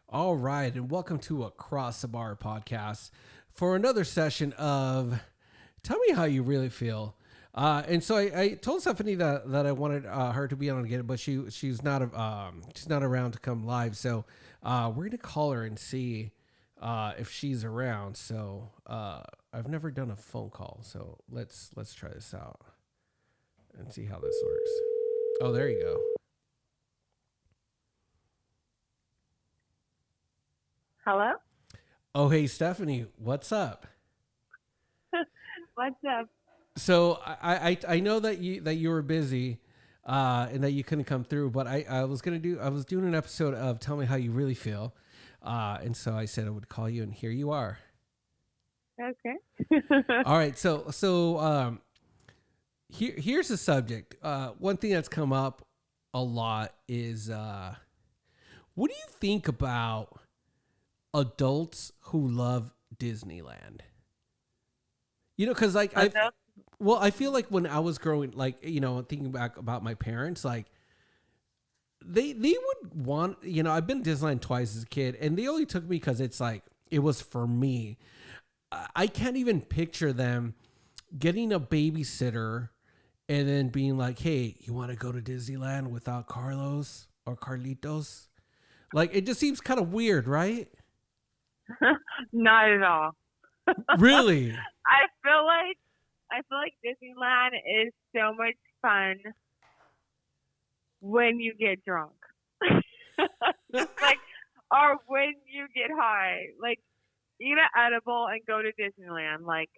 All right, and welcome to Across the Bar podcast for another session of Tell Me How You Really Feel. And so I told Stephanie that I wanted her to be on again, but she's not around to come live. So we're gonna call her and see if she's around. So I've never done a phone call, so let's try this out and see how this works. Oh, there you go. Hello? Oh, hey Stephanie, what's up? What's up? So I know that you were busy, and that you couldn't come through, but I was doing an episode of Tell Me How You Really Feel, and so I said I would call you, and here you are. Okay. All right, here's the subject. One thing that's come up a lot is what do you think about adults who love Disneyland? Because I feel like when I was growing, thinking back about my parents, like they would want, I've been to Disneyland twice as a kid, and they only took me because it's like it was for me. I can't even picture them getting a babysitter and then being like, "Hey, you want to go to Disneyland without Carlos or Carlitos?" Like it just seems kind of weird, right? Not at all. Really? I feel like Disneyland is so much fun when you get drunk. Like or when you get high. Like eat an edible and go to Disneyland. Like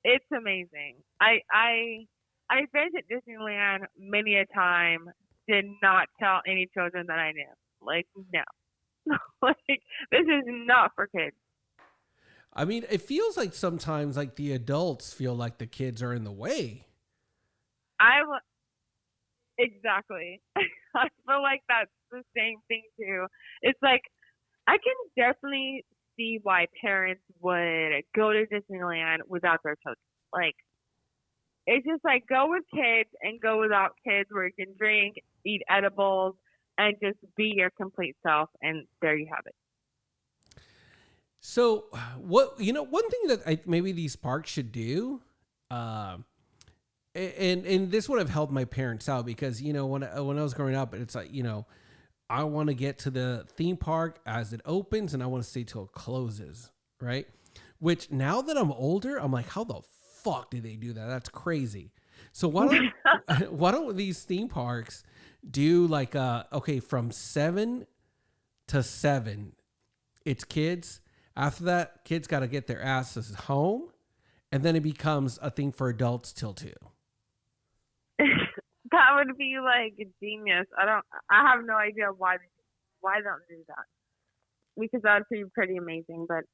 it's amazing. I've been to Disneyland many a time, did not tell any children that I knew. Like no. Like this is not for kids. I mean, it feels like sometimes like the adults feel like the kids are in the way. Exactly. I feel like that's the same thing too. It's like I can definitely see why parents would go to Disneyland without their children. Like it's just like go with kids and go without kids where you can drink, eat edibles, and just be your complete self. And there you have it. So, one thing that maybe these parks should do, and this would have helped my parents out because when I was growing up, it's like I want to get to the theme park as it opens, and I want to stay till it closes, right? Which now that I'm older, I'm like, how the fuck did they do that? That's crazy. So why don't these theme parks do like okay, from 7 to 7, it's kids. After that, kids got to get their asses home, and then it becomes a thing for adults till 2. That would be like genius. I have no idea why they don't do that. Because that would be pretty amazing. But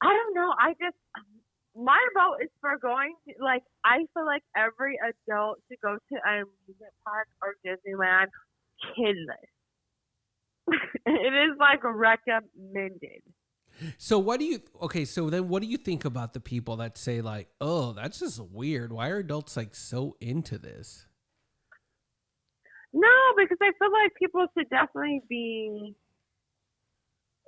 I don't know. My vote is for going to, like, I feel like every adult should go to an amusement park or Disneyland kidless. It is like recommended. So what do you think about the people that say like, oh, that's just weird. Why are adults like so into this? No, because I feel like people should definitely be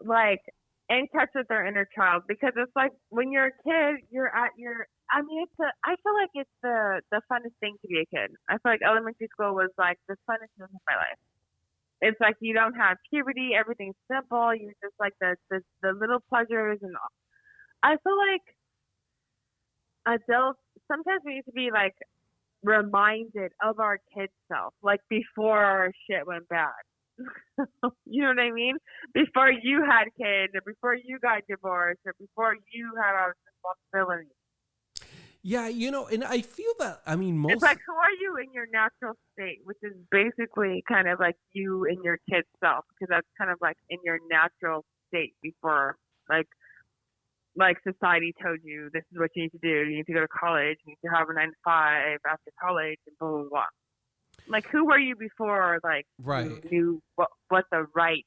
like in touch with their inner child because it's like when you're a kid, you're at your. I mean, I feel like it's the funnest thing to be a kid. I feel like elementary school was like the funnest thing of my life. It's like you don't have puberty, everything's simple. You're just like the little pleasures and all. I feel like adults sometimes we need to be like reminded of our kid self, like before our shit went bad. You know what I mean? Before you had kids, or before you got divorced, or before you had all this responsibility. Yeah, and I feel that, I mean, it's like, who are you in your natural state, which is basically kind of like you in your kid self, because that's kind of like in your natural state before, like society told you this is what you need to do. You need to go to college. You need to have a 9 to 5 after college, and blah blah blah. Like, who were you before? Like, right. You knew what the right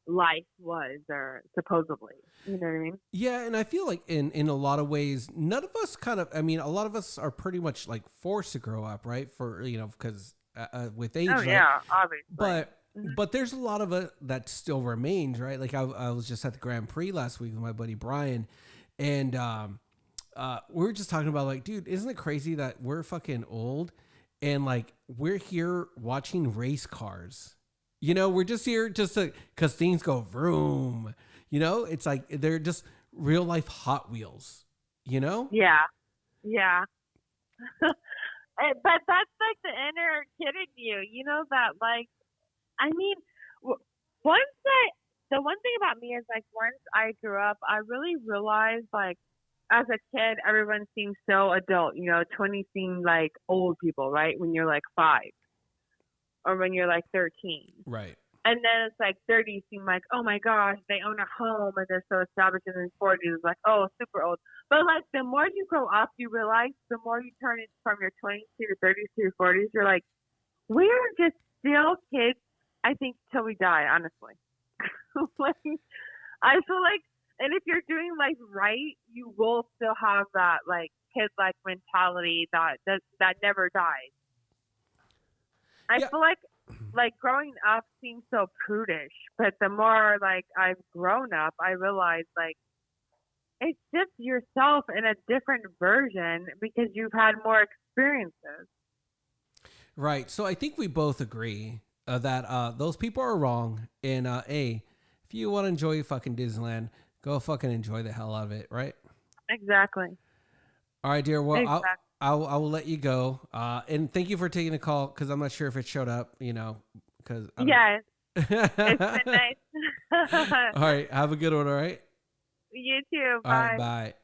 life was, or supposedly. You know what I mean? Yeah, and I feel like in a lot of ways, none of us a lot of us are pretty much like forced to grow up, right? For because with age. Oh yeah, obviously. But but there's a lot of it that still remains, right? Like I was just at the Grand Prix last week with my buddy Brian, and we were just talking about like, dude, isn't it crazy that we're fucking old and like we're here watching race cars? You know, we're just here just because things go vroom. You know, it's like they're just real life Hot Wheels. You know? Yeah. Yeah. But that's like the inner kid in you, you know, that like, I mean, the one thing about me is like once I grew up, I really realized like as a kid, everyone seems so adult, you know, 20 seem like old people, right? When you're like 5 or when you're like 13. Right. And then it's like 30 seem like, oh my gosh, they own a home and they're so established. And then 40 is like, oh, super old. But like the more you grow up, you realize the more you turn it from your 20s to your 30s to your 40s, you're like, we're just still kids, I think, till we die, honestly. Like, I feel like, and if you're doing life right, you will still have that like kid-like mentality that never dies. I feel like growing up seems so prudish, but the more like I've grown up, I realize like it's just yourself in a different version because you've had more experiences. Right. So I think we both agree that those people are wrong. And if you want to enjoy fucking Disneyland, go fucking enjoy the hell out of it. Right. Exactly. All right, dear. Well, exactly. I will let you go. And thank you for taking the call because I'm not sure if it showed up. You know, because yes, it's been nice. All right. Have a good one. All right. You too. Bye. All right. Bye.